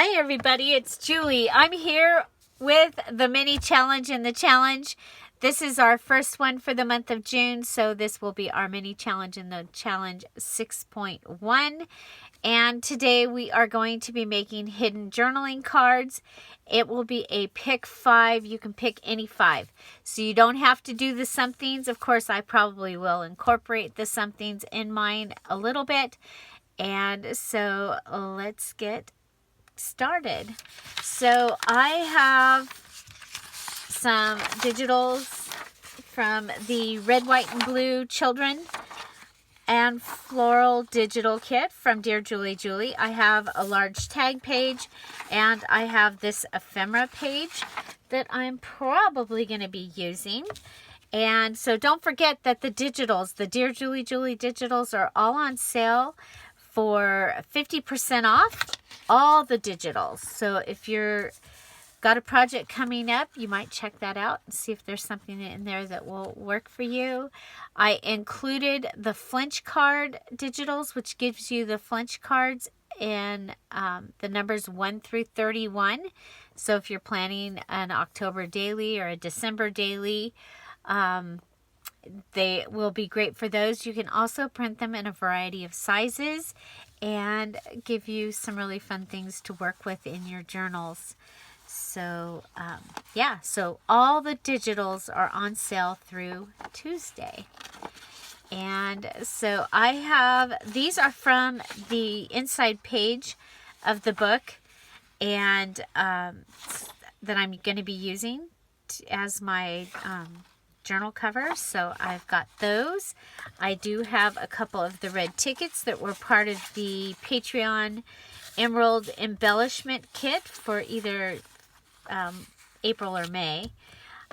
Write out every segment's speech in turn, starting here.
Hi everybody, it's Julie. I'm here with the mini challenge and the challenge. This is our first one for the month of June, so this will be our mini challenge in the challenge 6.1. And today we are going to be making hidden journaling cards. It will be a pick 5. You can pick any 5. So you don't have to do the somethings. Of course, I probably will incorporate the somethings in mine a little bit. And so let's get started. So I have some digitals from the Red, White, and Blue Children and Floral Digital Kit from Dear Julie Julie. I have a large tag page and I have this ephemera page that I'm probably going to be using. And so don't forget that the digitals, the Dear Julie Julie digitals, are all on sale for 50% off. All the digitals. So if you're got a project coming up, you might check that out and see if there's something in there that will work for you. I included the flinch card digitals, which gives you the flinch cards in the numbers 1 through 31. So if you're planning an October daily or a December daily, they will be great for those. You can also print them in a variety of sizes and give you some really fun things to work with in your journals. So, yeah, so all the digitals are on sale through Tuesday. And so I have, these are from the inside page of the book and that I'm going to be using as my journal cover. So I've got those. I do have a couple of the red tickets that were part of the Patreon Emerald Embellishment Kit for either April or May.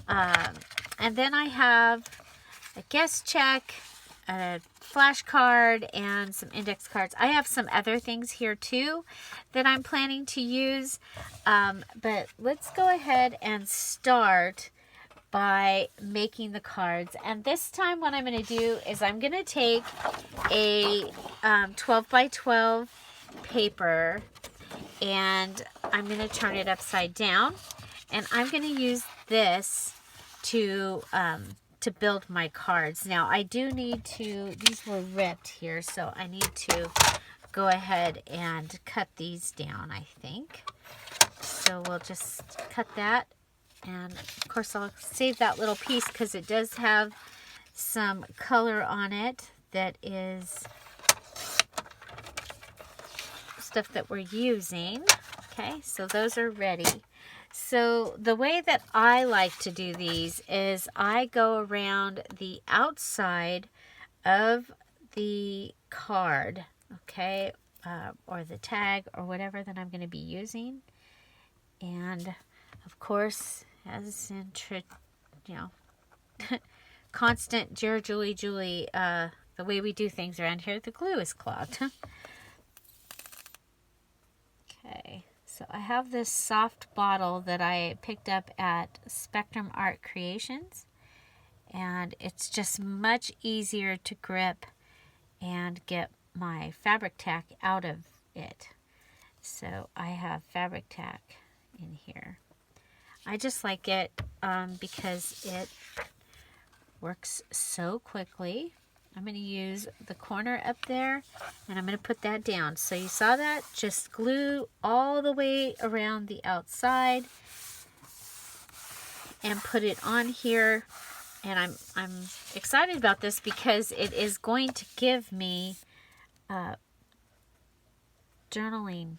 And then I have a guest check, a flashcard, and some index cards. I have some other things here too that I'm planning to use. But let's go ahead and start by making the cards. And this time what I'm going to do is I'm going to take a 12 by 12 paper and I'm going to turn it upside down, and I'm going to use this to build my cards. Now I do need to, these were ripped here, so I need to go ahead and cut these down, I think. So we'll just cut that. And of course I'll save that little piece because it does have some color on it that is stuff that we're using. Okay, so those are ready. So the way that I like to do these is I go around the outside of the card, okay, or the tag or whatever that I'm going to be using. And of course, as in, constant Dear Julie Julie, the way we do things around here, the glue is clogged. Okay, so I have this soft bottle that I picked up at Spectrum Art Creations, and it's just much easier to grip and get my fabric tack out of it. So I have fabric tack in here. I just like it because it works so quickly. I'm going to use the corner up there and I'm going to put that down. So you saw that? Just glue all the way around the outside and put it on here. And I'm excited about this because it is going to give me journaling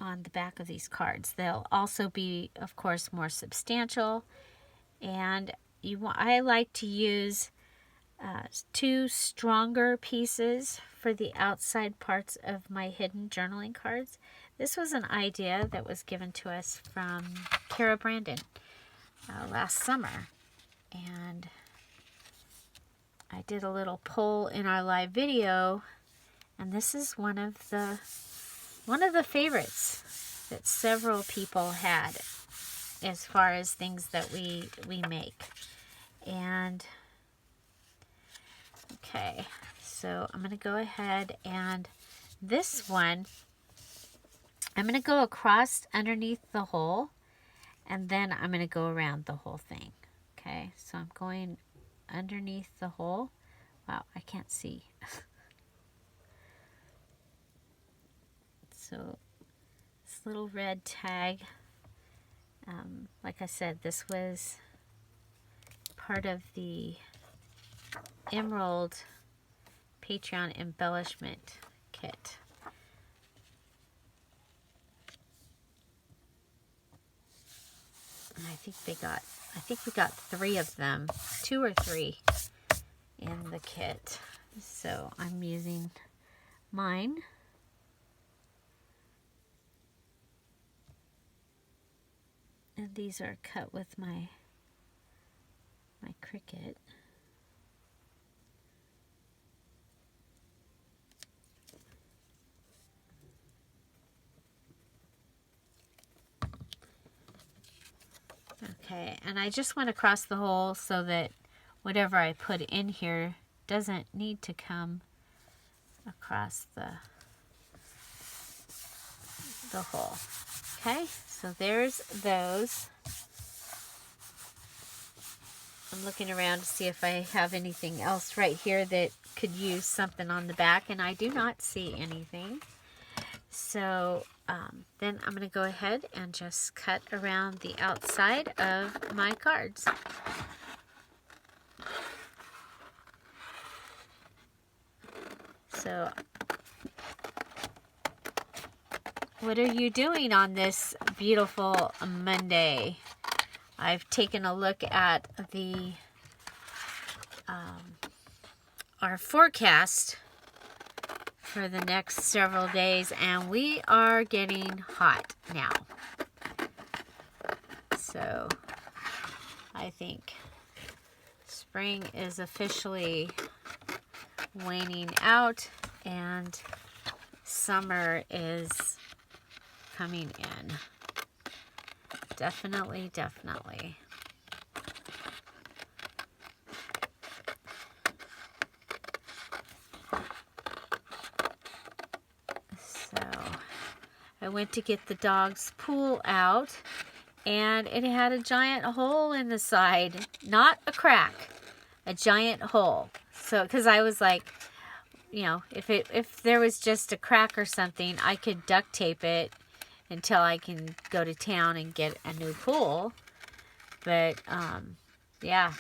on the back of these cards. They'll also be, of course, more substantial. And I like to use 2 stronger pieces for the outside parts of my hidden journaling cards. This was an idea that was given to us from Kara Brandon last summer. And I did a little poll in our live video, and this is one of the favorites that several people had as far as things that we make. And okay, so I'm going to go ahead, and this one I'm going to go across underneath the hole, and then I'm going to go around the whole thing. Okay, so I'm going underneath the hole. Wow, I can't see. So this little red tag, like I said, this was part of the Emerald Patreon embellishment kit. And I think we got 3 of them, 2 or 3 in the kit. So I'm using mine. And these are cut with my Cricut. Okay, and I just went across the hole so that whatever I put in here doesn't need to come across the hole. Okay, so there's those. I'm looking around to see if I have anything else right here that could use something on the back, and I do not see anything. So then I'm going to go ahead and just cut around the outside of my cards. So what are you doing on this beautiful Monday? I've taken a look at the our forecast for the next several days, and we are getting hot now. So I think spring is officially waning out and summer is coming in. Definitely, definitely. So I went to get the dog's pool out, and it had a giant hole in the side. Not a crack, a giant hole. So, because I was like, you know, if there was just a crack or something, I could duct tape it until I can go to town and get a new pool. But yeah,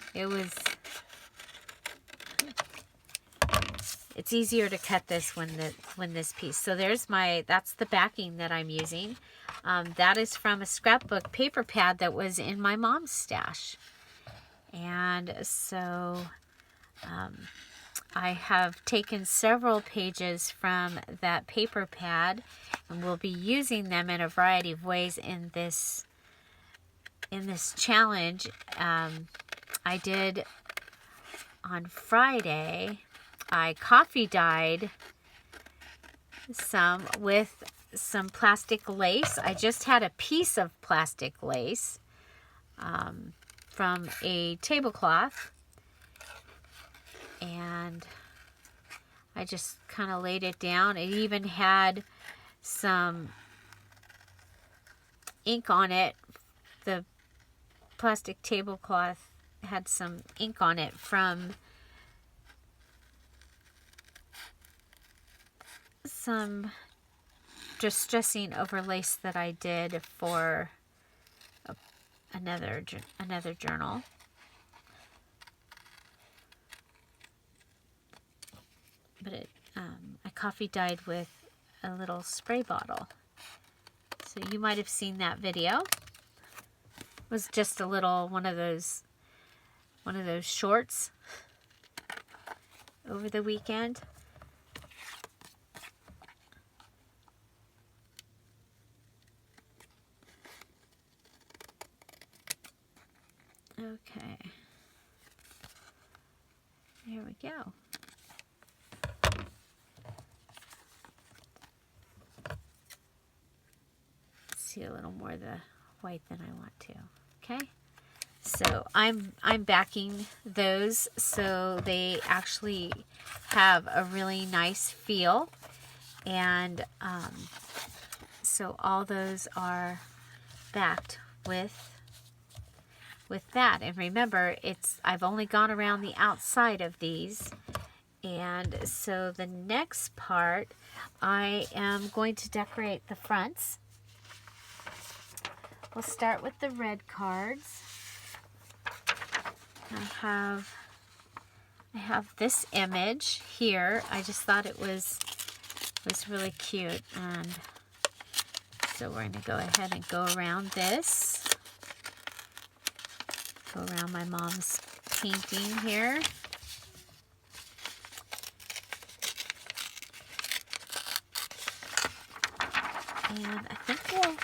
it's easier to cut this when this piece. So that's the backing that I'm using. That is from a scrapbook paper pad that was in my mom's stash. And so I have taken several pages from that paper pad, and we'll be using them in a variety of ways in this challenge. I did on Friday, I coffee dyed some with some plastic lace. I just had a piece of plastic lace from a tablecloth, and I just kind of laid it down. It even had some ink on it. The plastic tablecloth had some ink on it from some distressing over lace that I did for another journal. But I coffee dyed with a little spray bottle. So you might have seen that video. It was just a little one of those shorts over the weekend. Okay. There we go. See a little more of the white than I want to. Okay. So I'm backing those so they actually have a really nice feel. And so so all those are backed with that. And remember, I've only gone around the outside of these. And so the next part, I am going to decorate the fronts. We'll start with the red cards. I have this image here. I just thought it was really cute, and so we're going to go ahead and go around this. Go around my mom's painting here. And I think we'll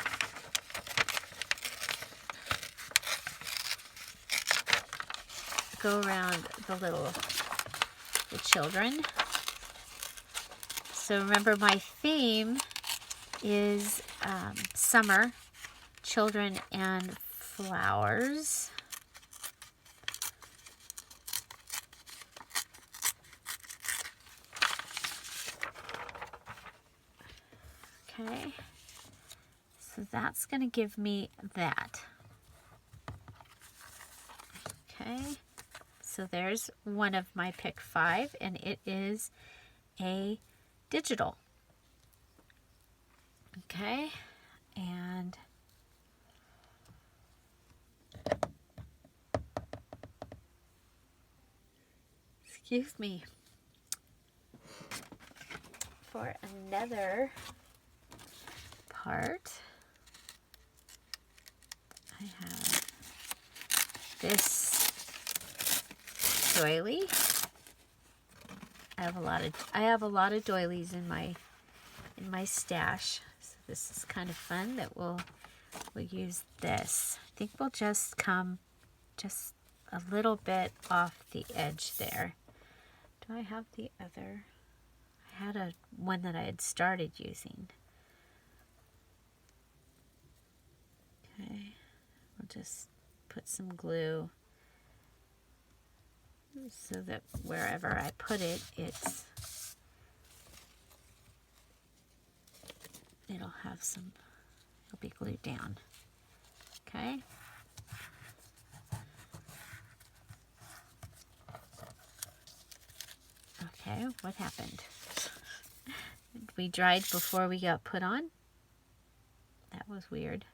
go around the children. So remember, my theme is summer, children, and flowers. Okay, so that's going to give me that. Okay, so there's one of my pick 5, and it is a digital. Okay, and excuse me, for another part, I have this doily. I have a lot of doilies in my stash. So this is kind of fun that we'll use this. I think we'll just come just a little bit off the edge there. Do I have the other? I had one that I had started using. Okay, we'll just put some glue so that wherever I put it, it'll be glued down. Okay. Okay, what happened? We dried before we got put on? That was weird.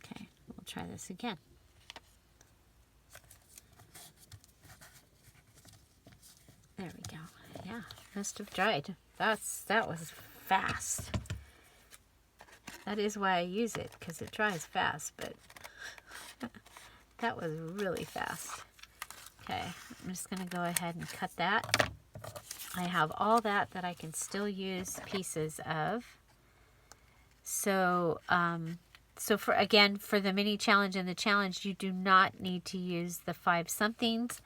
Okay, we'll try this again. There we go. Yeah, must have dried. That was fast. That is why I use it, because it dries fast, but that was really fast. Okay, I'm just going to go ahead and cut that. I have all that I can still use pieces of. So, for the mini challenge and the challenge, you do not need to use the 5 somethings,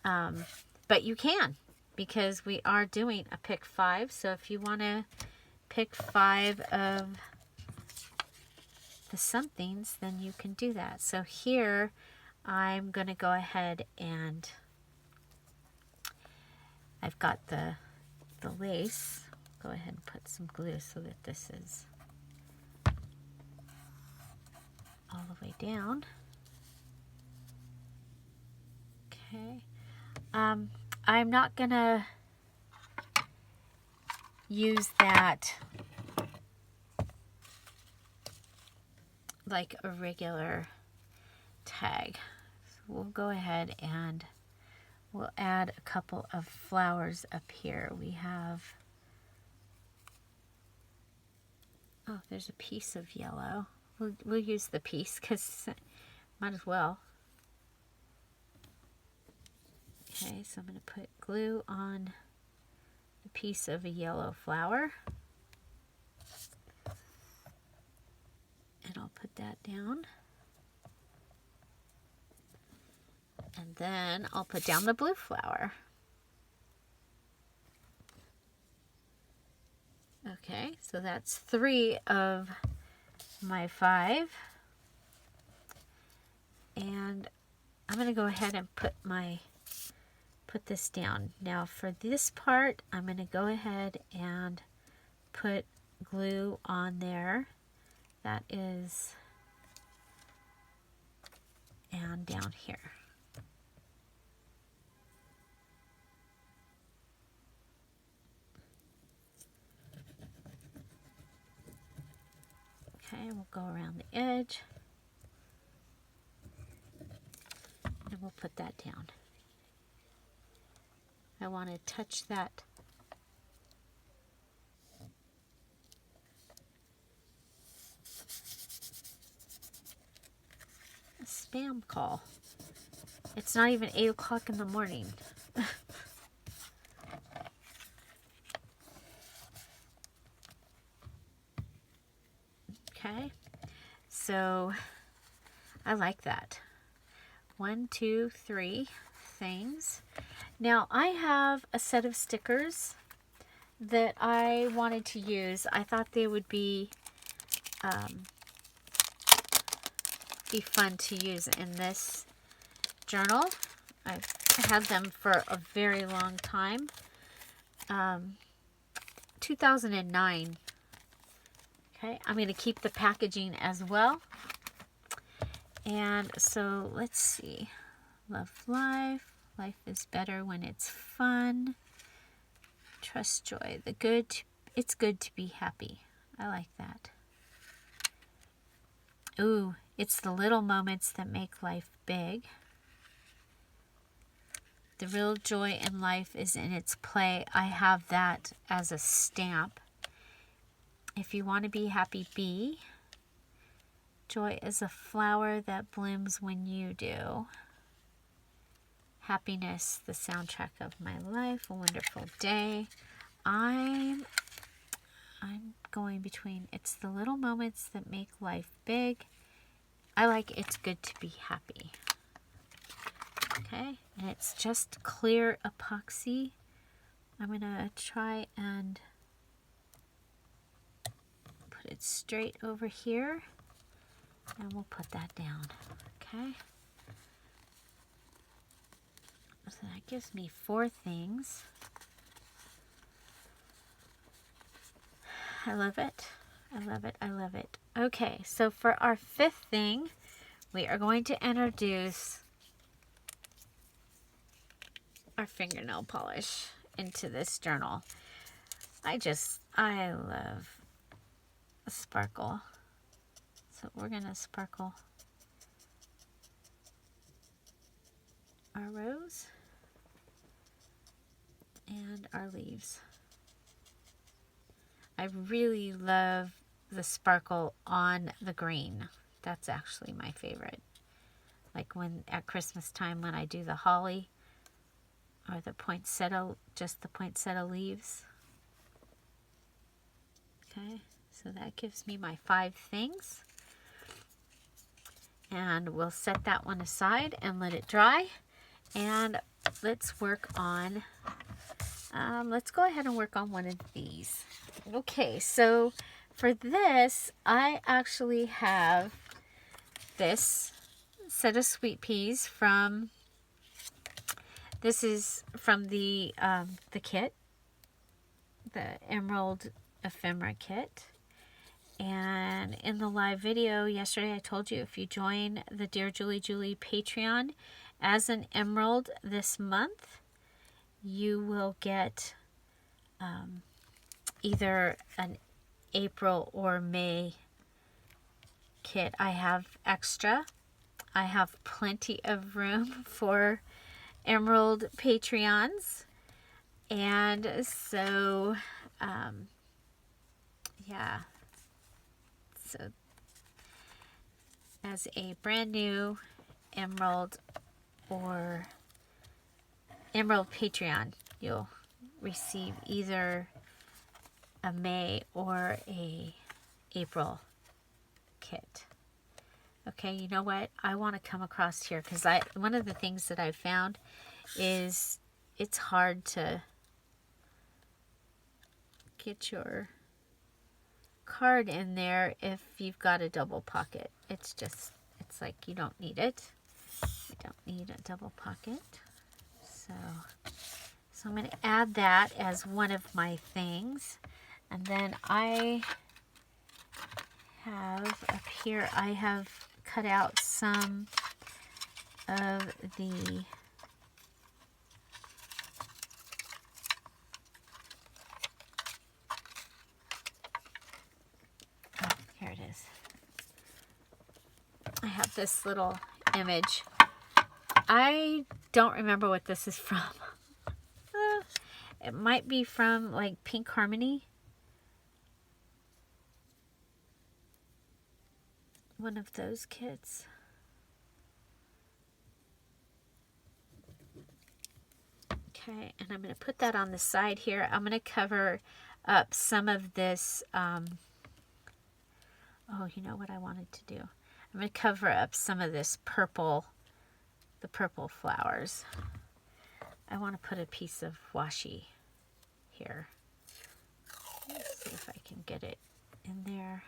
but you can, because we are doing a pick 5. So if you want to pick 5 of the somethings, then you can do that. So here I'm going to go ahead and I've got the lace. Go ahead and put some glue so that this is all the way down. Okay. I'm not going to use that like a regular tag. So we'll go ahead and we'll add a couple of flowers up here. We have, oh, there's a piece of yellow. We'll use the piece because might as well. Okay, so I'm going to put glue on the piece of a yellow flower. And I'll put that down. And then I'll put down the blue flower. Okay, so that's 3 of my 5. And I'm going to go ahead and put this down. Now for this part, I'm going to go ahead and put glue on there. That is, and down here. Okay, we'll go around the edge. And we'll put that down. I want to touch that spam call. It's not even 8 o'clock in the morning. Okay, so I like that. 1, 2, 3 things. Now I have a set of stickers that I wanted to use. I thought they would be fun to use in this journal. I've had them for a very long time. 2009. Okay, I'm going to keep the packaging as well. And so let's see. Love life. Life is better when it's fun. Trust joy. It's good to be happy. I like that. Ooh, it's the little moments that make life big. The real joy in life is in its play. I have that as a stamp. If you want to be happy, be. Joy is a flower that blooms when you do. Happiness, the soundtrack of my life. A wonderful day. I'm going between it's the little moments that make life big. I like it's good to be happy. Okay, and it's just clear epoxy. I'm going to try and put it straight over here. And we'll put that down. Okay. So that gives me 4 things. I love it. I love it. I love it. Okay, so for our 5th thing, we are going to introduce our fingernail polish into this journal. I love a sparkle. So we're going to sparkle our rose and our leaves. I really love the sparkle on the green. That's actually my favorite. Like when at Christmas time when I do the holly or the poinsettia, just the poinsettia leaves. Okay, so that gives me my 5 things. And we'll set that one aside and let it dry. And let's work on, let's go ahead and work on one of these. Okay, so for this, I actually have this set of sweet peas from, this is from the kit, the Emerald Ephemera kit. And in the live video yesterday, I told you if you join the Dear Julie Julie Patreon as an Emerald this month, you will get either an April or May kit. I have extra. I have plenty of room for Emerald Patreons. And so, yeah. So, as a brand new Emerald or Emerald Patreon, you'll receive either a May or a April kit. Okay, you know what? I want to come across here because one of the things that I've found is it's hard to get your card in there if you've got a double pocket. It's like you don't need it. don't need a double pocket. So I'm going to add that as one of my things. And then I have up here, I have cut out some of the here it is. I have this little image. I don't remember what this is from. It might be from like Pink Harmony. One of those kids. Okay, and I'm going to put that on the side here. I'm going to cover up some of this. Oh, you know what I wanted to do? I'm going to cover up some of this purple, the purple flowers. I want to put a piece of washi here. Let's see if I can get it in there.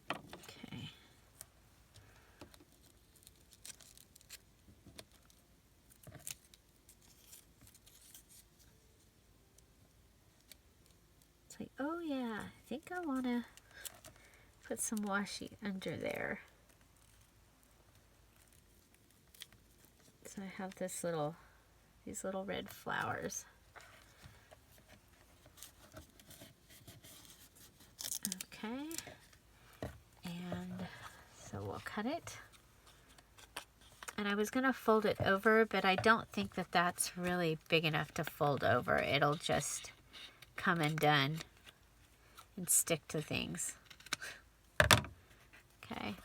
Okay. It's like, oh yeah, I think I want to put some washi under there. So I have these little red flowers. Okay, and so we'll cut it. And I was going to fold it over, but I don't think that that's really big enough to fold over. It'll just come undone and stick to things. Okay,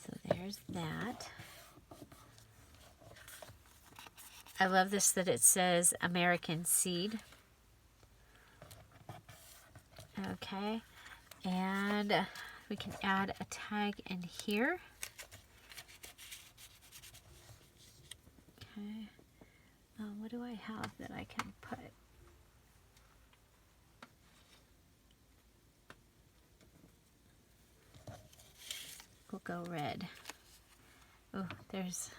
so there's that. I love this that it says American Seed. Okay, and we can add a tag in here. Okay, what do I have that I can put? We'll go red. Oh, there's...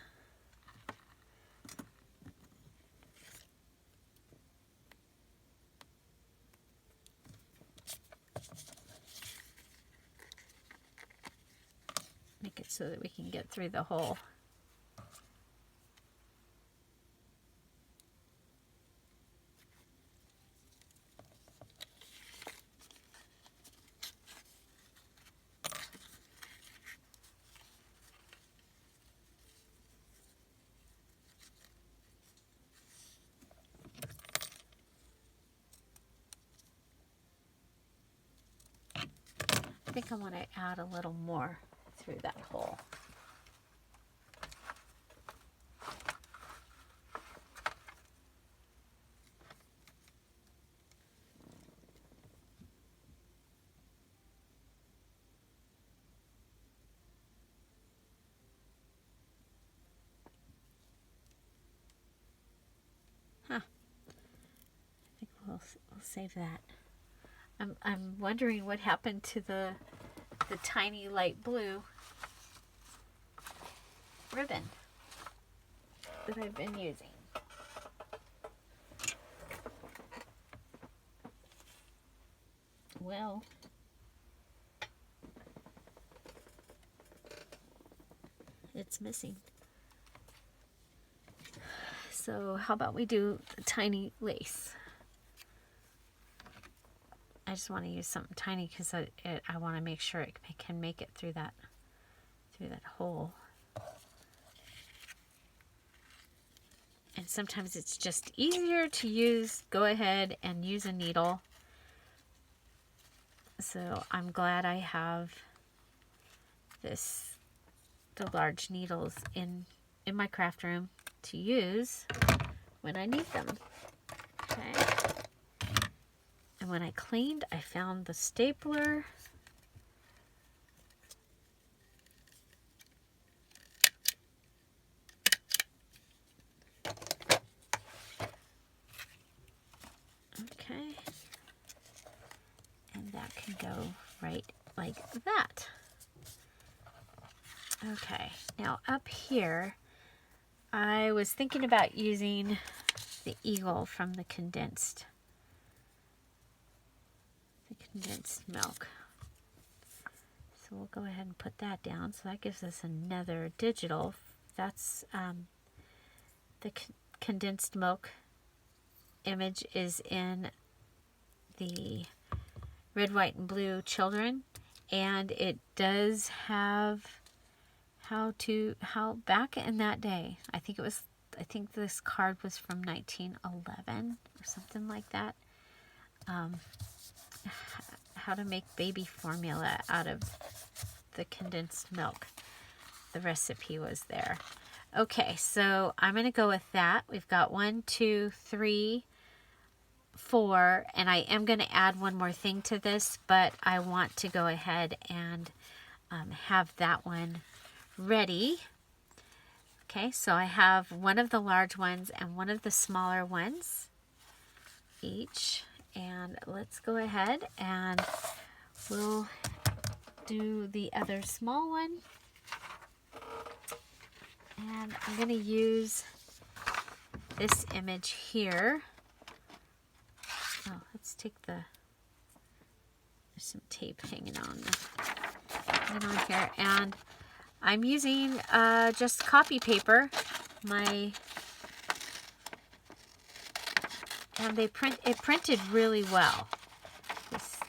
Make it so that we can get through the hole. I think I want to add a little more through that hole. Huh. I think we'll save that. I'm wondering what happened to the tiny light blue ribbon that I've been using. Well, it's missing. So how about we do the tiny lace? I just want to use something tiny because I want to make sure it can make it through that hole. And sometimes it's just easier to go ahead and use a needle. So I'm glad I have the large needles in my craft room to use when I need them. Okay. And when I cleaned, I found the stapler. Okay. And that can go like that. Okay, now up here, I was thinking about using the eagle from the condensed milk. So we'll go ahead and put that down. So that gives us another digital. That's the condensed milk image is in the red, white, and blue children, and it does have how back in that day. I think this card was from 1911 or something like that. How to make baby formula out of the condensed milk. The recipe was there. Okay, so I'm going to go with that. We've got 1, 2, 3, 4, and I am going to add one more thing to this, but I want to go ahead and have that one ready. Okay, so I have one of the large ones and one of the smaller ones each. And let's go ahead and we'll do the other small one. And I'm going to use this image here. Oh, let's take there's some tape hanging on here. And I'm using just copy paper. And it printed really well.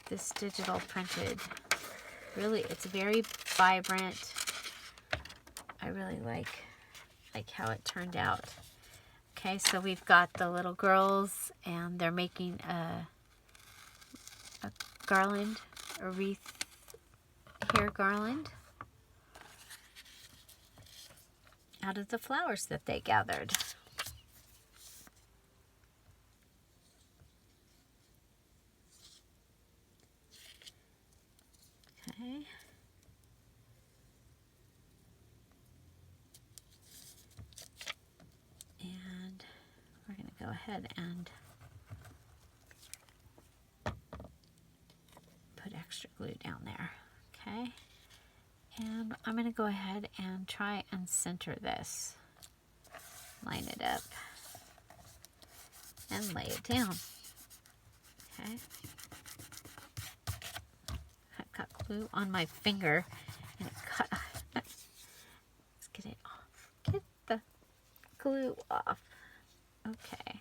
This digital printed really, it's very vibrant. I really like how it turned out. Okay, so we've got the little girls and they're making a garland, a wreath hair garland out of the flowers that they gathered. Okay. And we're going to go ahead and put extra glue down there. Okay. And I'm going to go ahead and try and center this. Line it up. And lay it down. Okay. I've got glue on my finger and it cut. Let's get it off. Get the glue off. Okay.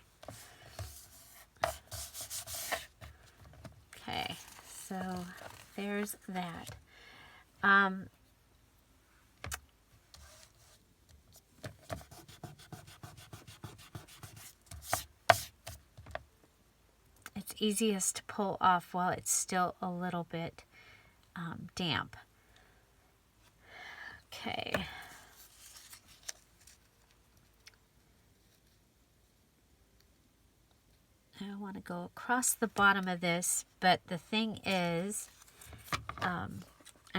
Okay, so there's that. It's easiest to pull off while it's still a little bit damp. Okay. I want to go across the bottom of this, but the thing is, I'm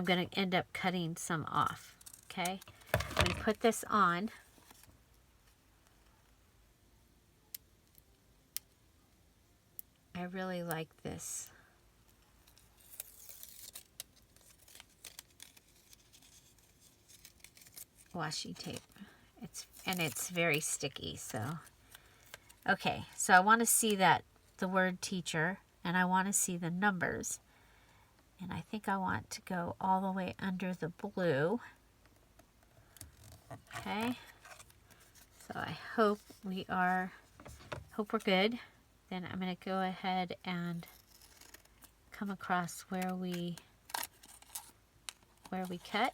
going to end up cutting some off. Okay. I'm going to put this on. I really like this. Washi tape. It's very sticky, so. Okay, so I want to see the word teacher, and I want to see the numbers. And I think I want to go all the way under the blue. Okay. So I hope we're good. Then I'm going to go ahead and come across where we cut.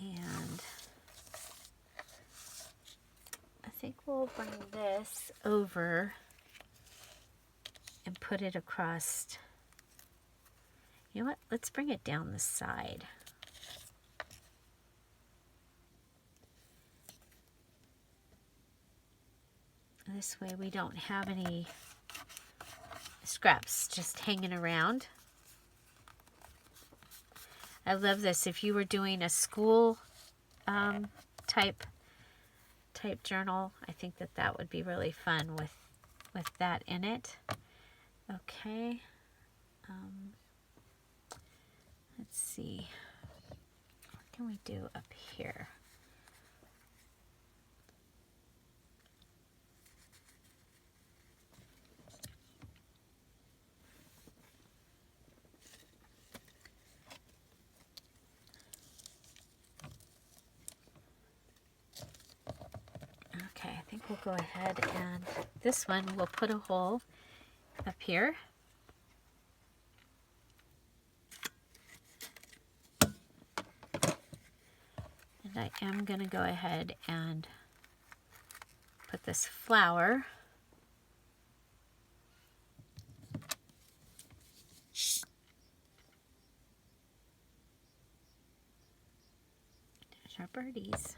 And I think we'll bring this over and put it across. You know what? Let's bring it down the side. This way we don't have any scraps just hanging around. I love this. If you were doing a school type journal, I think that would be really fun with with that in it. Okay. Let's see. What can we do up here? Okay, I think we'll go ahead and this one we'll put a hole up here. And I am going to go ahead and put this flower our birdies.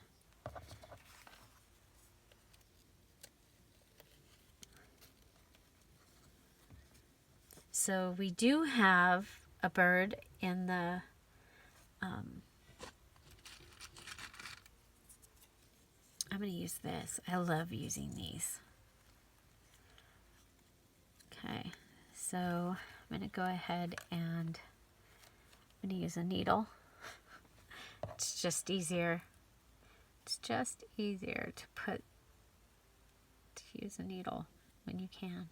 So we do have a bird in the I'm going to use this. I love using these. Okay, so I'm going to go ahead and I'm going to use a needle. It's just easier. It's just easier to use a needle when you can.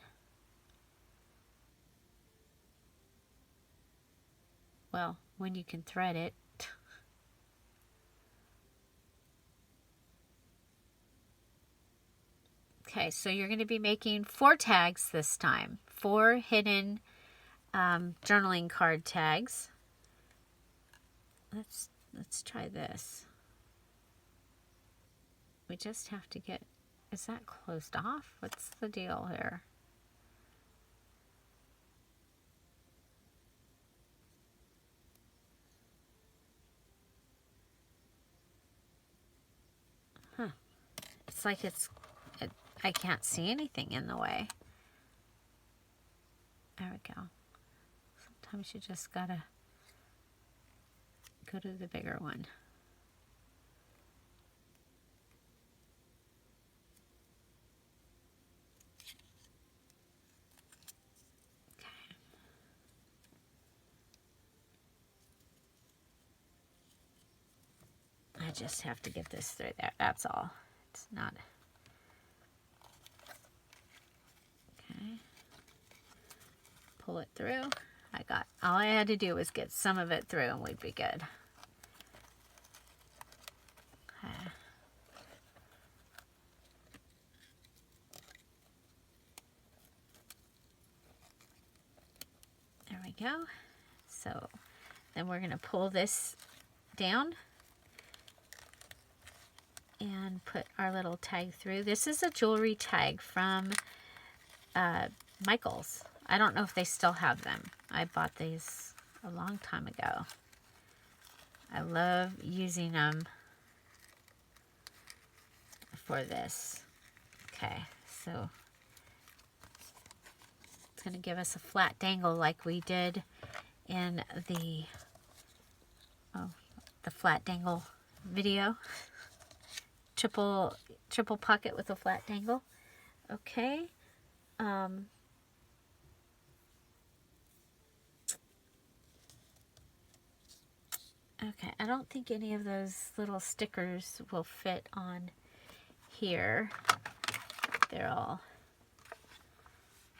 Well, when you can thread it. Okay, so you're going to be making 4 tags this time. 4 hidden journaling card tags. Let's try this. We just have to get, is that closed off? What's the deal here? Huh. It's like I can't see anything in the way. There we go. Sometimes you just gotta go to the bigger one. I just have to get this through there. That's all. It's not. Okay. Pull it through. All I had to do was get some of it through and we'd be good. Okay. There we go. So then we're going to pull this down and put our little tag through. This is a jewelry tag from Michael's. I don't know if they still have them. I bought these a long time ago. I love using them for this. Okay, so it's going to give us a flat dangle like we did in the flat dangle video. Triple pocket with a flat dangle. Okay. Okay, I don't think any of those little stickers will fit on here. They're all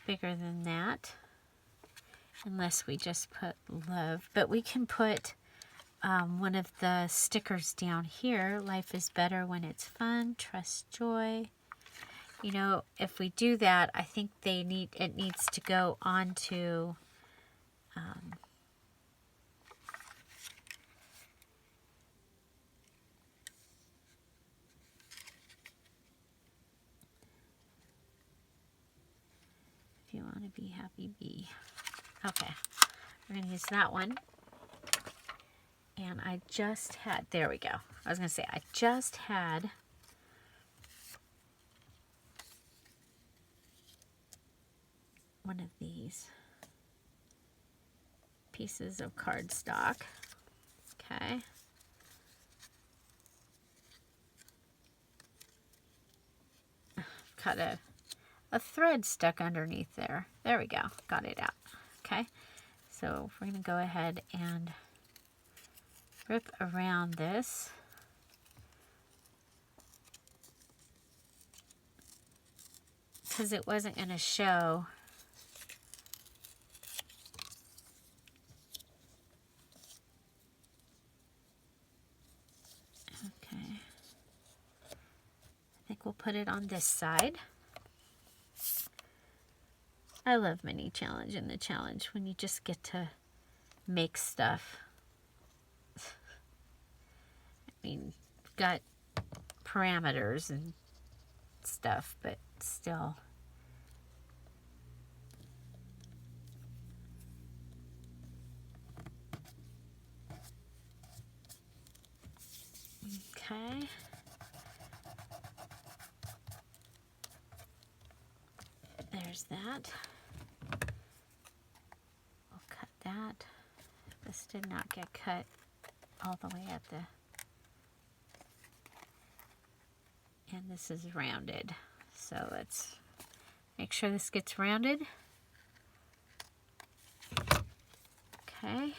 bigger than that. Unless we just put love. But we can put one of the stickers down here. Life is better when it's fun. Trust joy. You know, if we do that, I think it needs to go onto if you want to be happy, be. Okay, we're going to use that one. And I just had, there we go. I was going to say, I just had one of these pieces of cardstock. Okay. a thread stuck underneath there. There we go. Got it out. Okay. So we're going to go ahead and rip around this. Because it wasn't going to show. Okay. I think we'll put it on this side. I love mini challenge and the challenge when you just get to make stuff. I mean, you've got parameters and stuff, but still. Okay. There's that. We'll cut that. This did not get cut all the way at the... And this is rounded. So let's make sure this gets rounded. Okay.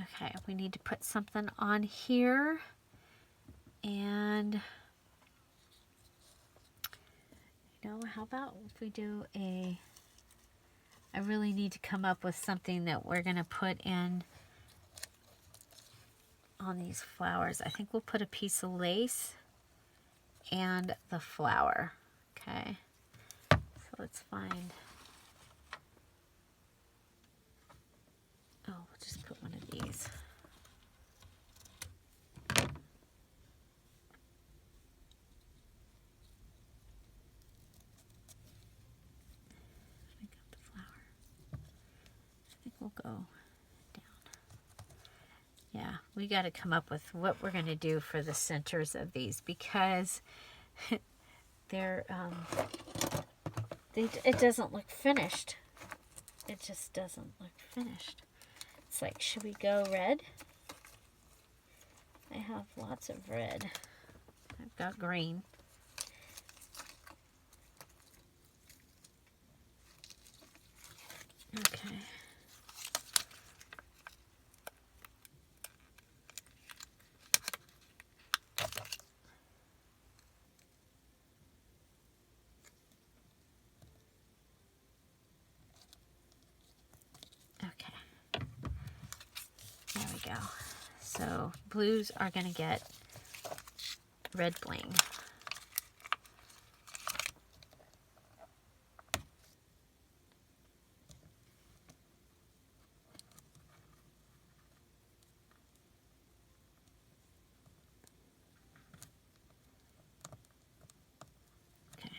Okay, we need to put something on here. And, you know, how about if we do a... I really need to come up with something that we're going to put in on these flowers. I think we'll put a piece of lace and the flower. Okay, so let's find... Oh, we'll just put one of these. I got the flower. I think we'll go down. Yeah, we got to come up with what we're going to do for the centers of these, because they're it doesn't look finished. It just doesn't look finished. It's like, should we go red? I have lots of red. I've got green. Okay. There we go. So blues are going to get red bling. Okay.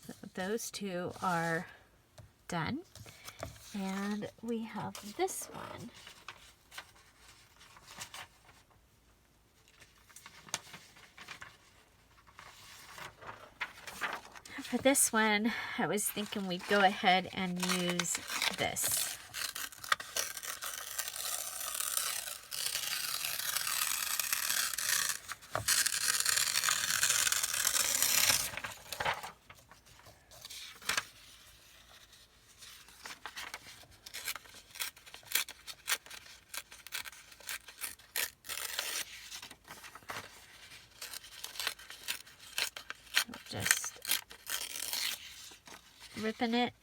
So those two are done. And we have this one. For this one, I was thinking we'd go ahead and use this. Just ripping it.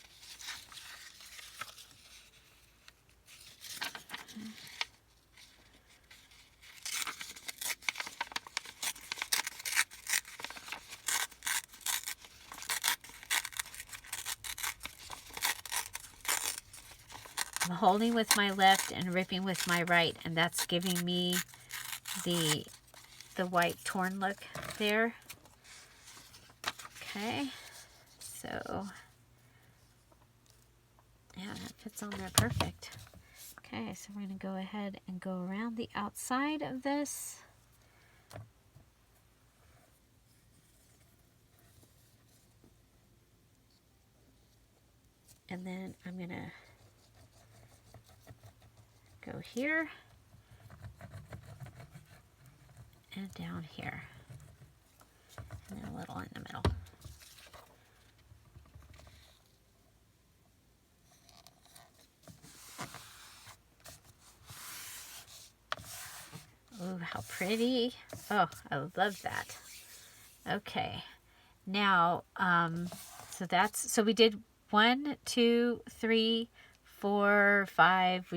I'm holding with my left and ripping with my right, and that's giving me the white torn look there. Okay, so yeah, that fits on there perfect. Okay, so we're going to go ahead and go around the outside of this. And then I'm going to go here and down here. And then a little in the middle. how pretty. Oh, I love that. Okay. Now, so we did 1, 2, 3, 4, 5.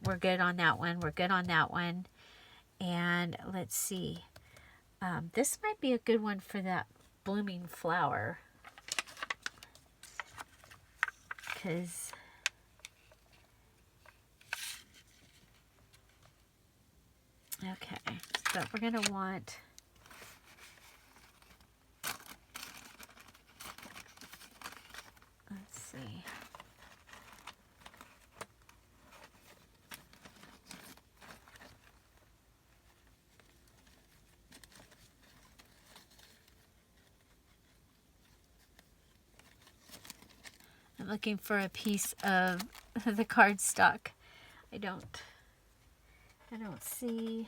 We're good on that one. We're good on that one. And let's see. This might be a good one for that blooming flower. Because okay, so we're going to want, let's see. I'm looking for a piece of the cardstock. I don't see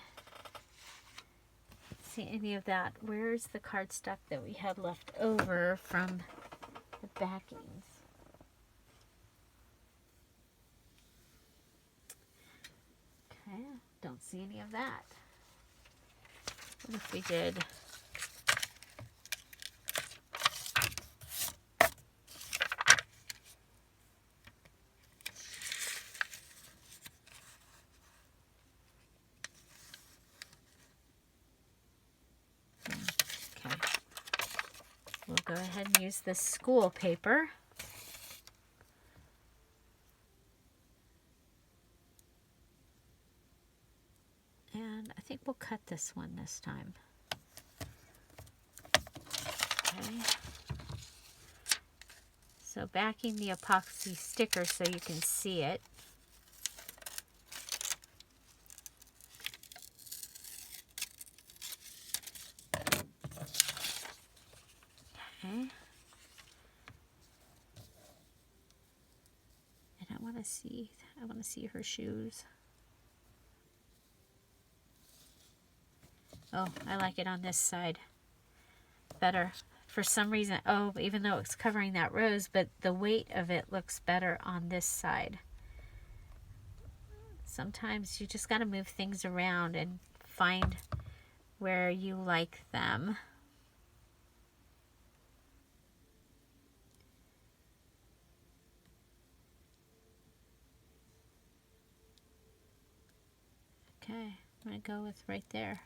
any of that. Where's the cardstock that we had left over from the backings? Okay, don't see any of that. What if we did? Okay, we'll go ahead and use this school paper. And I think we'll cut this one this time. Okay. So backing the epoxy sticker so you can see it. Okay. And I want to see her shoes. Oh, I like it on this side better. For some reason, oh, even though it's covering that rose, but the weight of it looks better on this side. Sometimes you just got to move things around and find where you like them. Okay, I'm going to go with right there.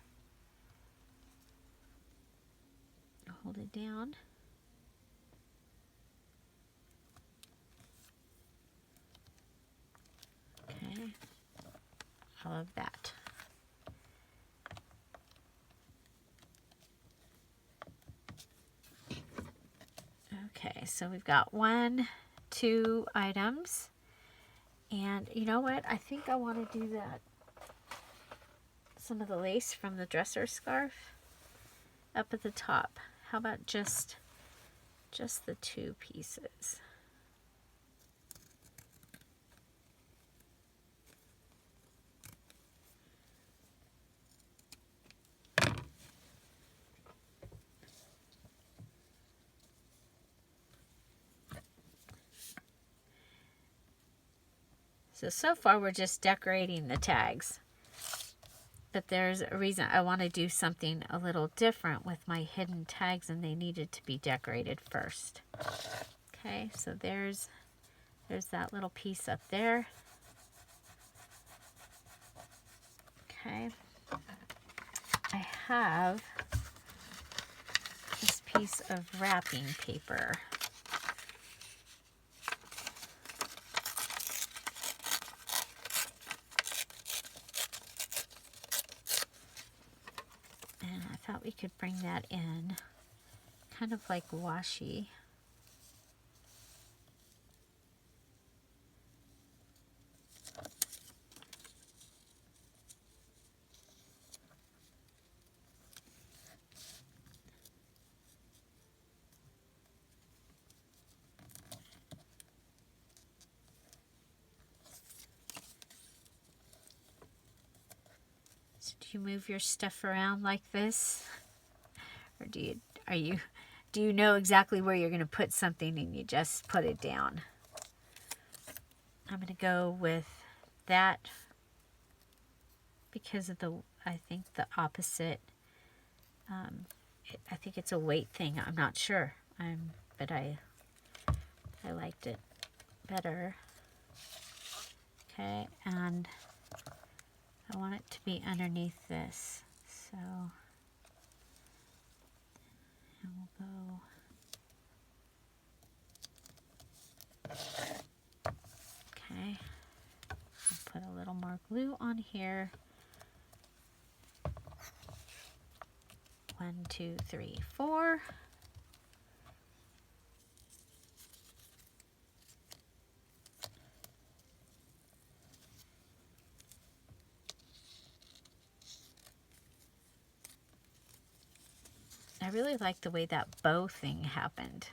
Hold it down. Okay, I love that. Okay, so we've got 1, 2 items. And you know what? I think I want to do that. Some of the lace from the dresser scarf up at the top. How about just the 2 pieces? So far we're just decorating the tags. But there's a reason I want to do something a little different with my hidden tags, and they needed to be decorated first. Okay, so there's that little piece up there. Okay. I have this piece of wrapping paper. And I thought we could bring that in, kind of like washi. Do you move your stuff around like this? Or do you know exactly where you're going to put something and you just put it down? I'm going to go with that because of I think the opposite. I think it's a weight thing. I'm not sure. But I liked it better. Okay, and I want it to be underneath this. So and we'll go. Okay, I'll put a little more glue on here. 1, 2, 3, 4. I really like the way that bow thing happened.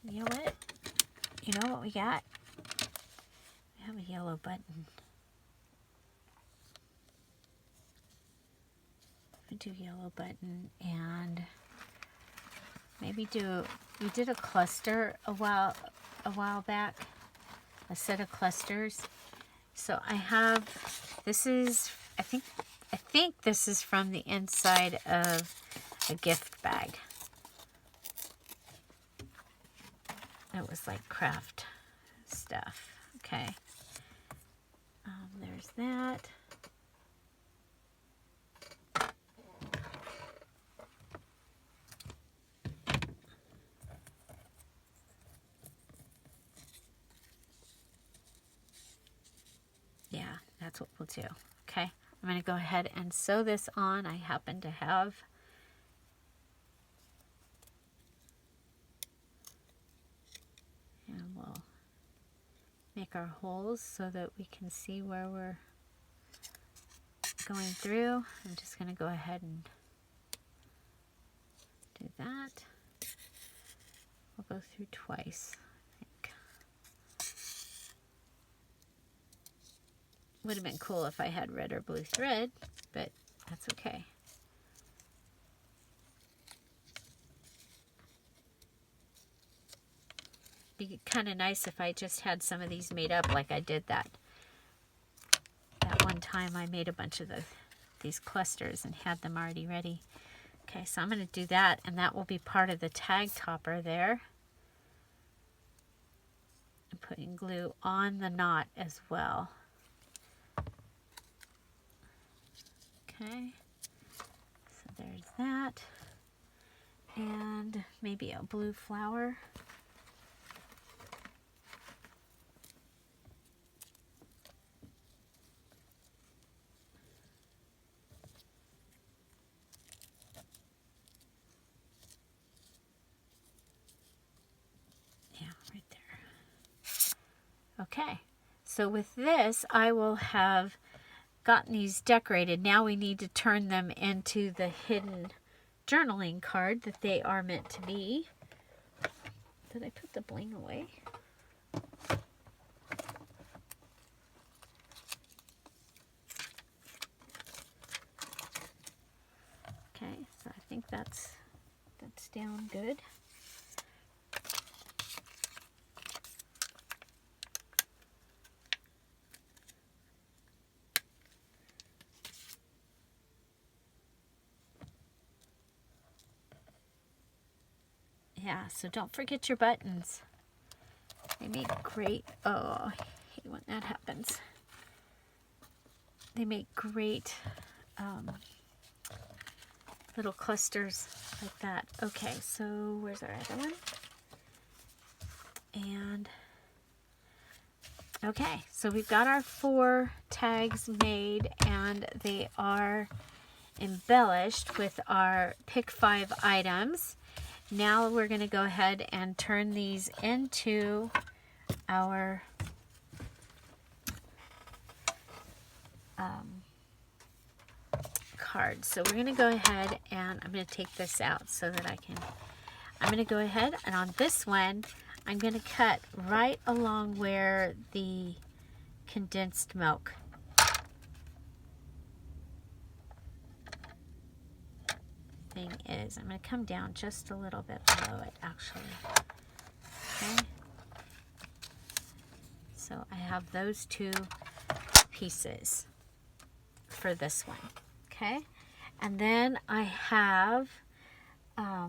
You know what? You know what we got? We have a yellow button. We do yellow button and maybe we did a cluster a while back, a set of clusters. So I have, this is, I think this is from the inside of a gift bag. It was like craft stuff. Okay. There's that. Yeah, that's what we'll do. Okay. I'm going to go ahead and sew this on. I happen to have and we'll make our holes so that we can see where we're going through. I'm just going to go ahead and do that. We'll go through twice, I think. Would have been cool if I had red or blue thread, but that's okay. Be kind of nice if I just had some of these made up like I did that one time. I made a bunch of these clusters and had them already ready. Okay, so I'm going to do that, and that will be part of the tag topper there. I'm putting glue on the knot as well. Okay, so there's that. And maybe a blue flower. Okay, so with this, I will have gotten these decorated. Now we need to turn them into the hidden journaling card that they are meant to be. Did I put the bling away? Okay, so I think that's down good. Yeah, so don't forget your buttons. They make great, oh, I hate when that happens. They make great little clusters like that. Okay, so where's our other one? And, okay, so we've got our 4 tags made, and they are embellished with our pick 5 items. Now we're going to go ahead and turn these into our cards. So we're going to go ahead and I'm going to take this out so that I'm going to go ahead and on this one, I'm going to cut right along where the condensed milk thing is, I'm going to come down just a little bit below it actually. Okay. So I have those two pieces for this one. Okay. And then I have I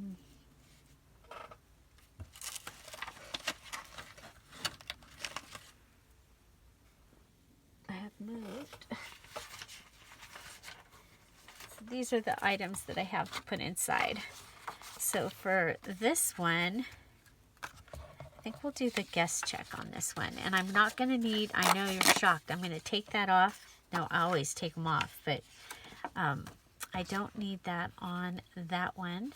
have moved. So these are the items that I have to put inside. So for this one, I think we'll do the guest check on this one. And I'm not going to need, I know you're shocked, I'm going to take that off. No, I always take them off, but I don't need that on that one.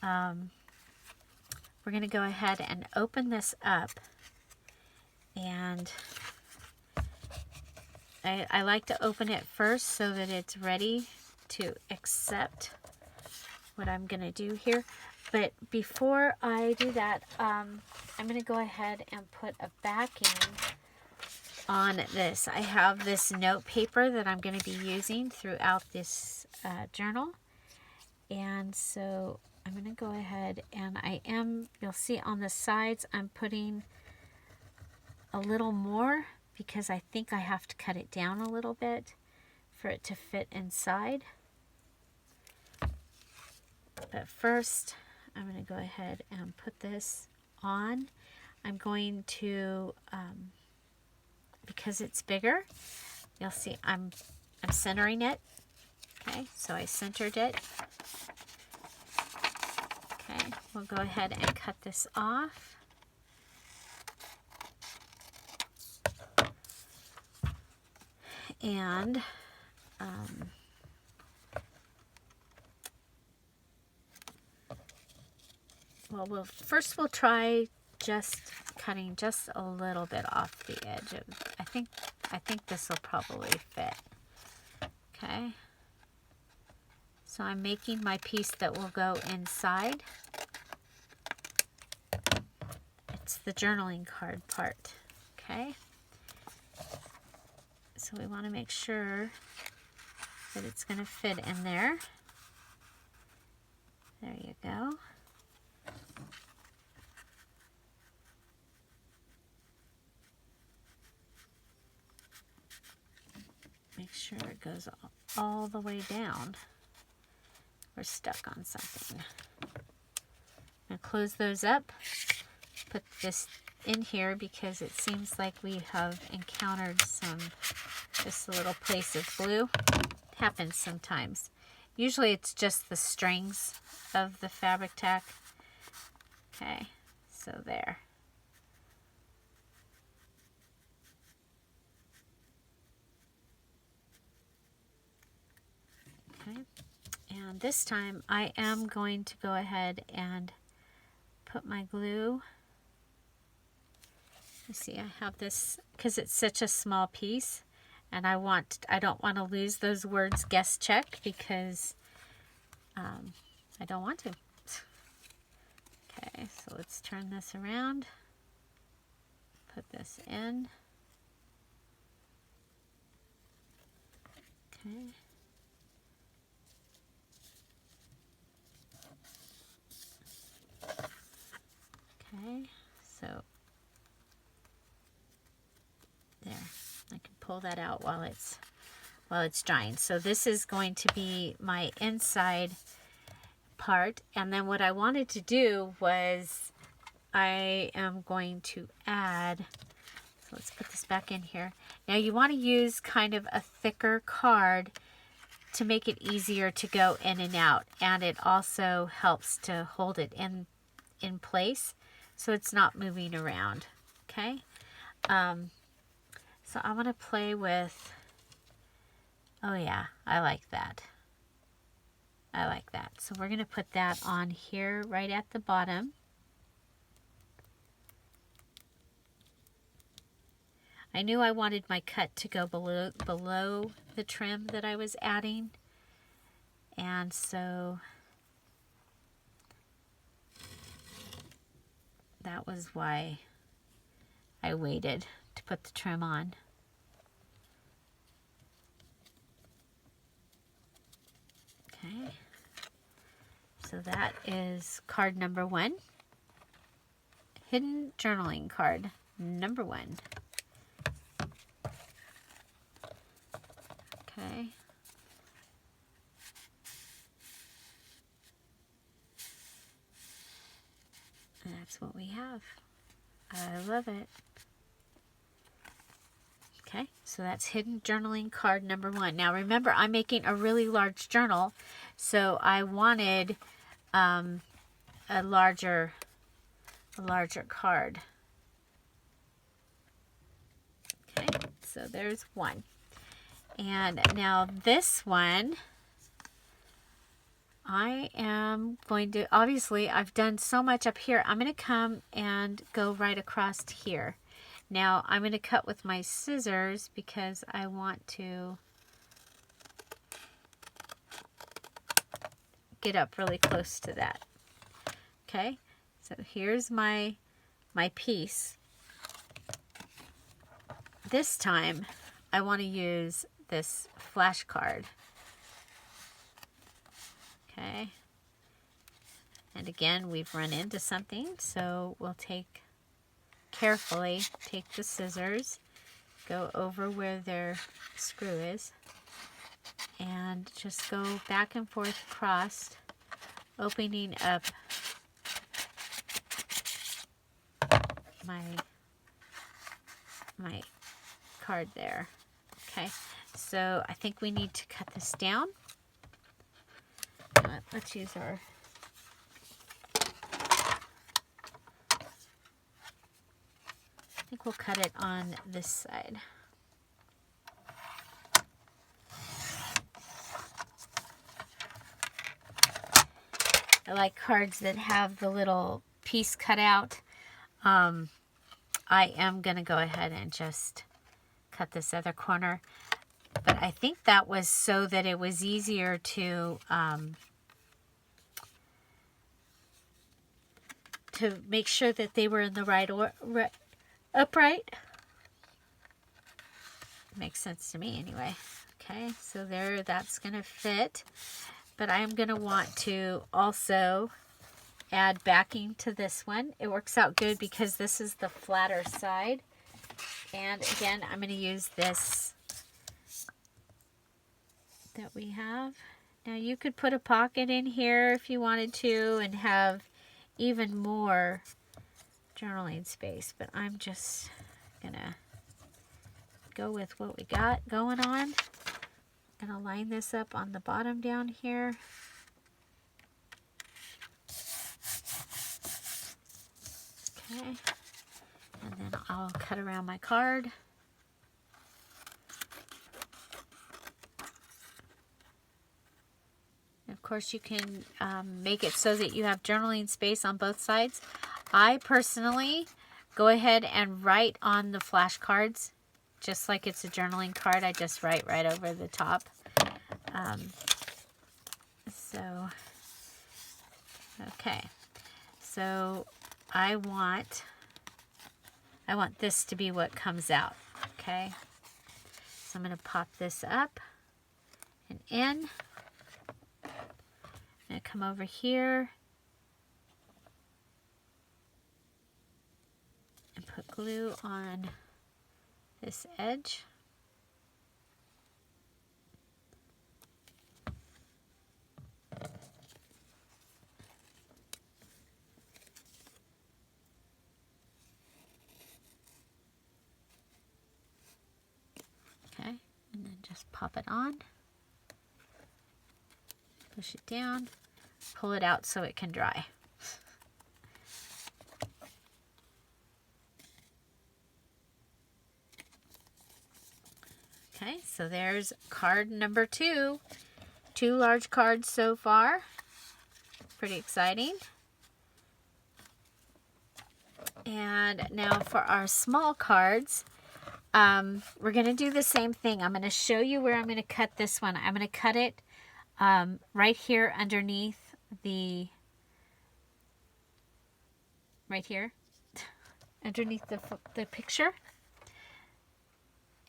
We're going to go ahead and open this up. And I like to open it first so that it's ready to accept what I'm going to do here. But before I do that, I'm going to go ahead and put a backing on this. I have this note paper that I'm going to be using throughout this journal. And so I'm going to go ahead and you'll see on the sides, I'm putting a little more because I think I have to cut it down a little bit for it to fit inside. But first, I'm going to go ahead and put this on. I'm going to, because it's bigger, you'll see I'm centering it. Okay, so I centered it. Okay, we'll go ahead and cut this off. And well, first we'll try just cutting just a little bit off the edge of, I think this will probably fit. Okay. So I'm making my piece that will go inside. It's the journaling card part. Okay. So we want to make sure that it's going to fit in there. There you go. Make sure it goes all the way down. We're stuck on something. I'm going to close those up. Put this in here because it seems like we have encountered just a little place of glue. It happens sometimes. Usually it's just the strings of the fabric tack. Okay, so there. Okay, and this time I am going to go ahead and put my glue. You see, I have this because it's such a small piece, and I don't want to lose those words guest check because I don't want to. Okay, so let's turn this around. Put this in. Okay. Okay, so there. I can pull that out while it's drying. So this is going to be my inside part, and then what I wanted to do was I am going to add, so let's put this back in here. Now you want to use kind of a thicker card to make it easier to go in and out, and it also helps to hold it in place so it's not moving around. Okay, so I want to play with, oh yeah, I like that. I like that. So we're going to put that on here right at the bottom. I knew I wanted my cut to go below the trim that I was adding. And so that was why I waited to put the trim on. Okay. So that is card number 1. Hidden journaling card number 1. Okay. And that's what we have. I love it. Okay, so that's hidden journaling card number 1. Now remember, I'm making a really large journal, so I wanted a larger card. Okay, so there's 1. And now this one, I am going to, obviously I've done so much up here, I'm going to come and go right across here. Now I'm going to cut with my scissors because I want to get up really close to that. Okay, so here's my piece. This time I want to use this flashcard. Okay, and again we've run into something, so we'll carefully take the scissors, go over where their screw is, and just go back and forth across, opening up my card there. Okay, so I think we need to cut this down. Let's use our I think we'll cut it on this side. I like cards that have the little piece cut out. I am going to go ahead and just cut this other corner. But I think that was so that it was easier to make sure that they were in the right upright. Makes sense to me anyway. Okay, so there, that's going to fit. But I am going to want to also add backing to this one. It works out good because this is the flatter side. And again, I'm going to use this that we have. Now you could put a pocket in here if you wanted to and have even more journaling space, but I'm just gonna go with what we got going on. I'm gonna line this up on the bottom down here. Okay, and then I'll cut around my card. Of course, you can make it so that you have journaling space on both sides. I personally go ahead and write on the flashcards, just like it's a journaling card. I just write right over the top. Okay. So I want this to be what comes out. Okay. So I'm going to pop this up and in. I'm going to come over here and put glue on this edge. Okay, and then just pop it on. Push it down, pull it out so it can dry. Okay, so there's card number 2. 2 large cards so far. Pretty exciting. And now for our small cards, we're going to do the same thing. I'm going to show you where I'm going to cut this one. I'm going to cut it right here underneath right here, underneath the picture.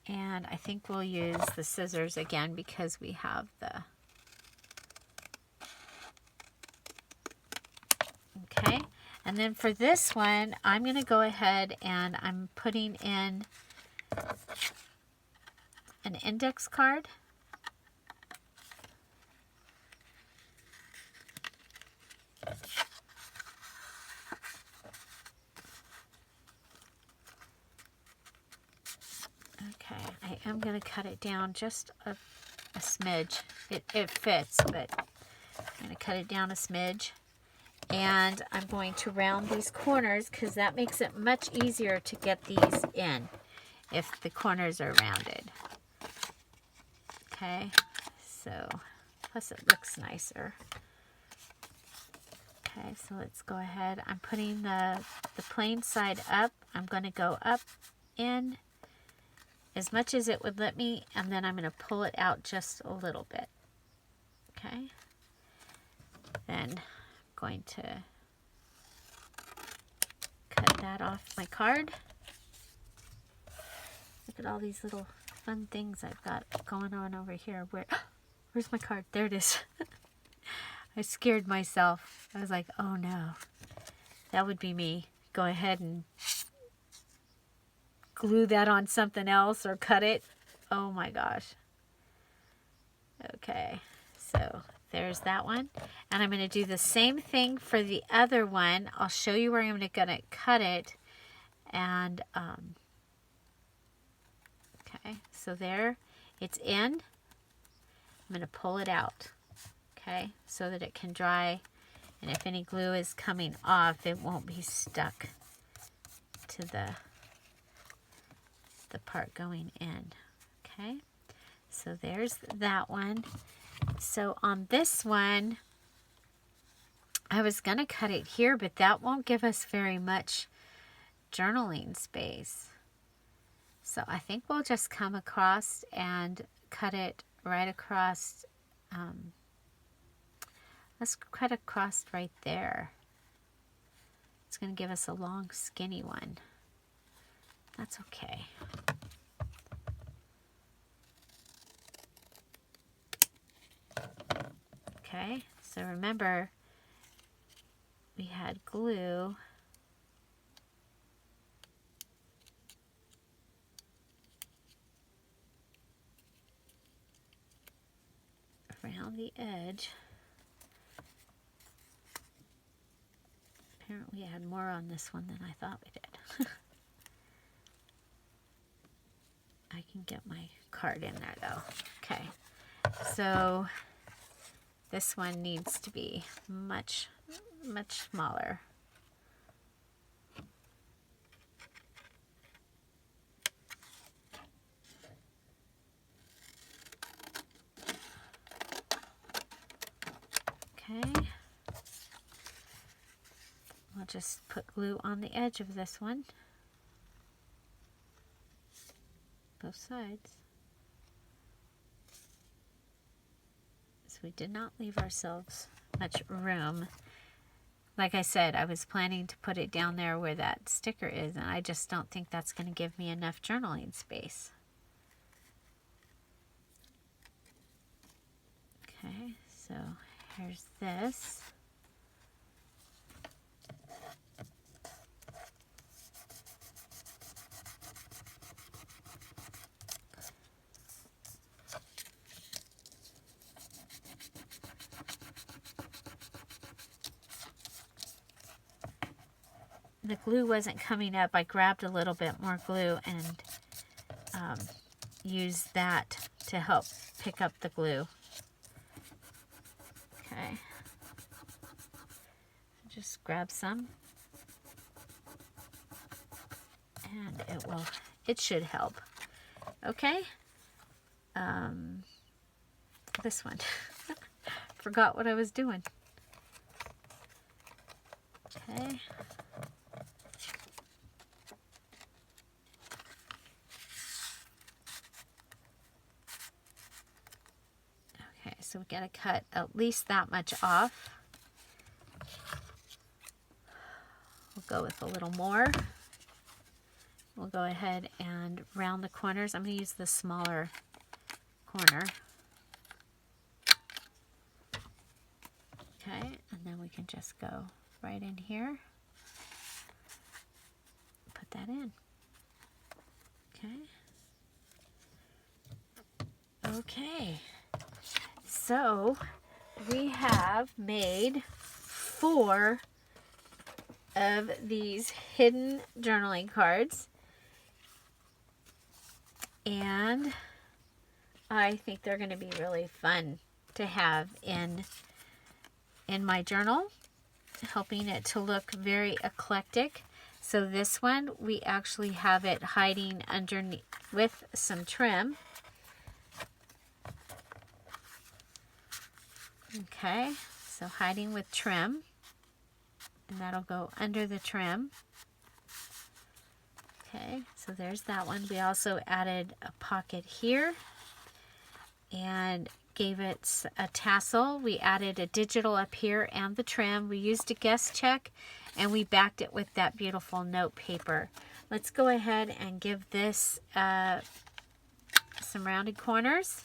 And I think we'll use the scissors again because we have the And then for this one, I'm going to go ahead and I'm putting in an index card. Okay, I am going to cut it down just a smidge. It fits, but I'm going to cut it down a smidge. And I'm going to round these corners because that makes it much easier to get these in if the corners are rounded. Okay, so plus it looks nicer. Okay, so let's go ahead. I'm putting the plain side up. I'm going to go up in as much as it would let me, and then I'm going to pull it out just a little bit. Okay, then I'm going to cut that off my card. Look at all these little fun things I've got going on over here. Where's my card? There it is. I scared myself. I was like, oh no, that would be me. Go ahead and glue that on something else or cut it. Oh my gosh. Okay, so there's that one. And I'm going to do the same thing for the other one. I'll show you where I'm going to cut it. And, okay, so there, it's in. I'm going to pull it out, okay, so that it can dry. And if any glue is coming off, it won't be stuck to the part going in. Okay, so there's that one. So on this one, I was gonna cut it here, but that won't give us very much journaling space. So I think we'll just come across and cut it right across. Let's cut across right there. It's gonna give us a long skinny one. That's okay. Okay, so remember we had glue around the edge. Apparently we had more on this one than I thought we did. I can get my card in there though. Okay, so this one needs to be much smaller. Okay, I'll just put glue on the edge of this one, both sides. So we did not leave ourselves much room. Like I said, I was planning to put it down there where that sticker is, and I just don't think that's going to give me enough journaling space. Okay, so here's this. The glue wasn't coming up. I grabbed a little bit more glue and used that to help pick up the glue. Okay. Just grab some. And it should help. Okay. This one. Forgot what I was doing. Okay. So we got to cut at least that much off. We'll go with a little more. We'll go ahead and round the corners. I'm going to use the smaller corner. Okay, and then we can just go right in here. put that in. Okay. Okay. So we have made 4 of these hidden journaling cards. And I think they're going to be really fun to have in my journal, helping it to look very eclectic. So this one, we actually have it hiding underneath with some trim. Okay, so hiding with trim, and that'll go under the trim. Okay, so there's that one. We also added a pocket here and gave it a tassel. We added a digital up here and the trim. We used a guest check, and we backed it with that beautiful note paper. Let's go ahead and give this some rounded corners,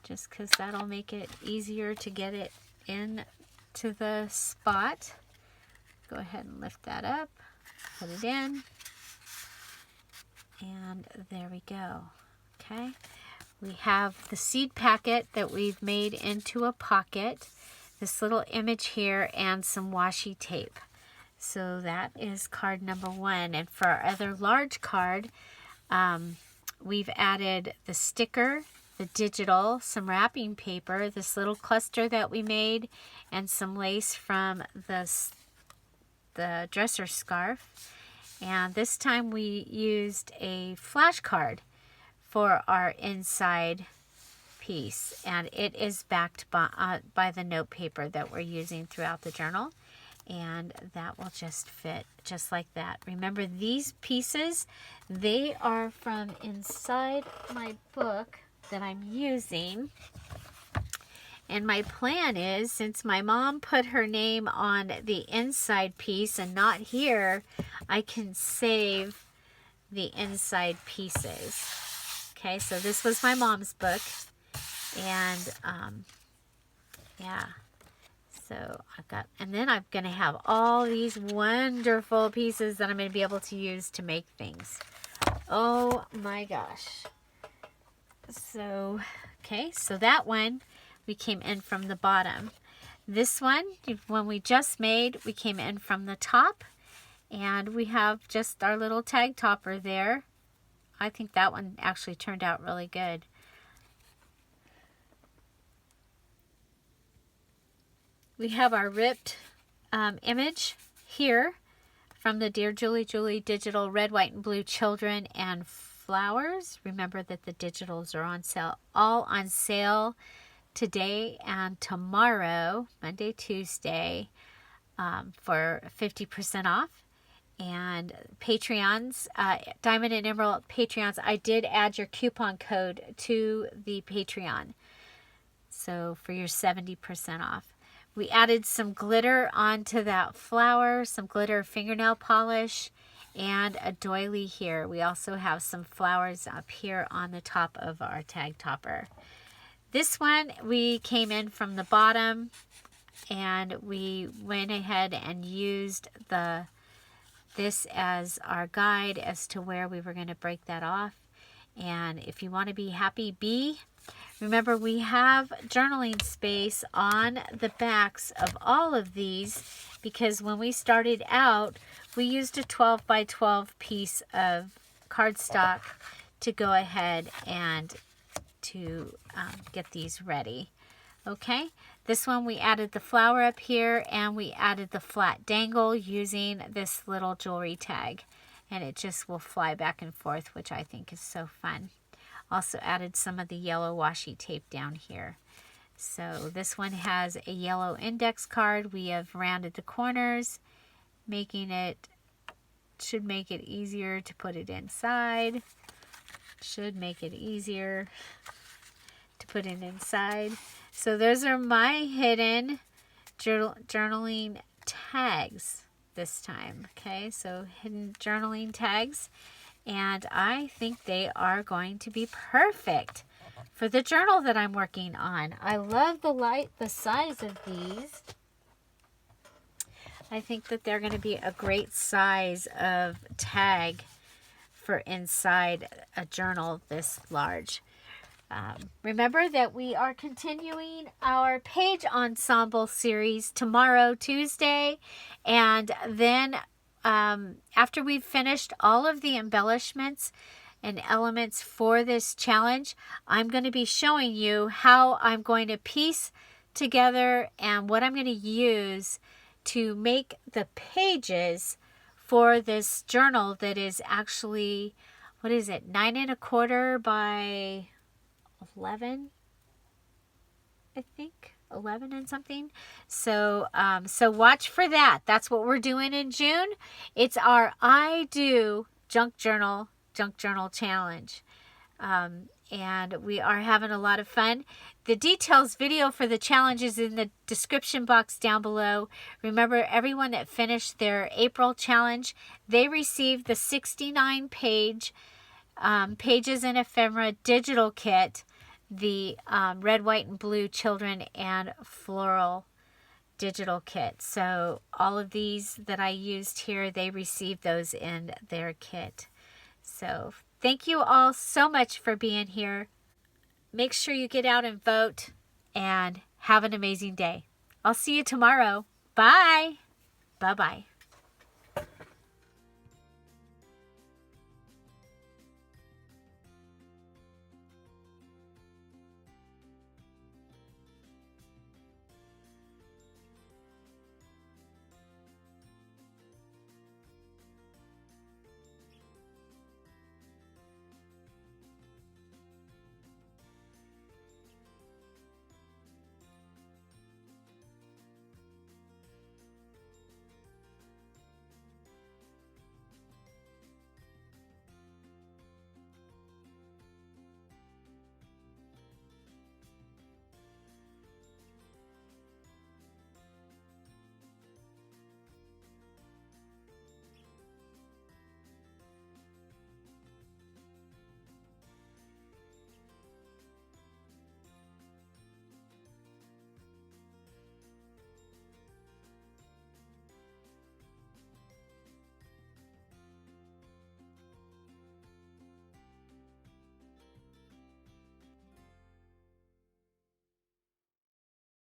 just because that'll make it easier to get it in to the spot. Go ahead and lift that up, put it in, and there we go. Okay, we have the seed packet that we've made into a pocket, this little image here, and some washi tape. So that is card number 1. And for our other large card, we've added the sticker, the digital, some wrapping paper, this little cluster that we made, and some lace from the dresser scarf. And this time we used a flashcard for our inside piece, and it is backed by the note paper that we're using throughout the journal, and that will just fit just like that. Remember, these pieces, they are from inside my book that I'm using. And my plan is, since my mom put her name on the inside piece and not here, I can save the inside pieces. Okay, so this was my mom's book. And, yeah. So I've got, and then I'm going to have all these wonderful pieces that I'm going to be able to use to make things. Oh my gosh. So, okay, so that one, we came in from the bottom. This one, when we just made, we came in from the top. And we have just our little tag topper there. I think that one actually turned out really good. We have our ripped image here from the Dear Julie Julie digital red, white, and blue children and flowers. Remember that the digitals are on sale, all on sale today and tomorrow, Monday, Tuesday, for 50% off. And Patreons, Diamond and Emerald Patreons, I did add your coupon code to the Patreon. So for your 70% off. We added some glitter onto that flower, some glitter fingernail polish, and a doily here. We also have some flowers up here on the top of our tag topper. This one, we came in from the bottom, and we went ahead and used this as our guide as to where we were going to break that off. And if you want to be happy bee, remember we have journaling space on the backs of all of these, because when we started out, we used a 12 by 12 piece of cardstock to go ahead and to get these ready. Okay, this one we added the flower up here, and we added the flat dangle using this little jewelry tag, and it just will fly back and forth, which I think is so fun. Also added some of the yellow washi tape down here. So this one has a yellow index card. We have rounded the corners, should make it easier to put it inside. Should make it easier to put it inside. So those are my hidden journaling tags this time. Okay, so hidden journaling tags. And I think they are going to be perfect for the journal that I'm working on. I love the size of these. I think that they're going to be a great size of tag for inside a journal this large. Remember that we are continuing our page ensemble series tomorrow, Tuesday, and then after we've finished all of the embellishments and elements for this challenge, I'm going to be showing you how I'm going to piece together and what I'm going to use to make the pages for this journal that is actually, what is it, 9¼ by 11, I think. 11 and something. So so watch for that. That's what we're doing in June. It's our I Do Junk Journal challenge. And we are having a lot of fun. The details video for the challenge is in the description box down below. Remember, everyone that finished their April challenge, they received the 69 page Pages and Ephemera digital kit, the red, white, and blue children and floral digital kit. So all of these that I used here, they received those in their kit. So thank you all so much for being here. Make sure you get out and vote and have an amazing day. I'll see you tomorrow. Bye. Bye-bye.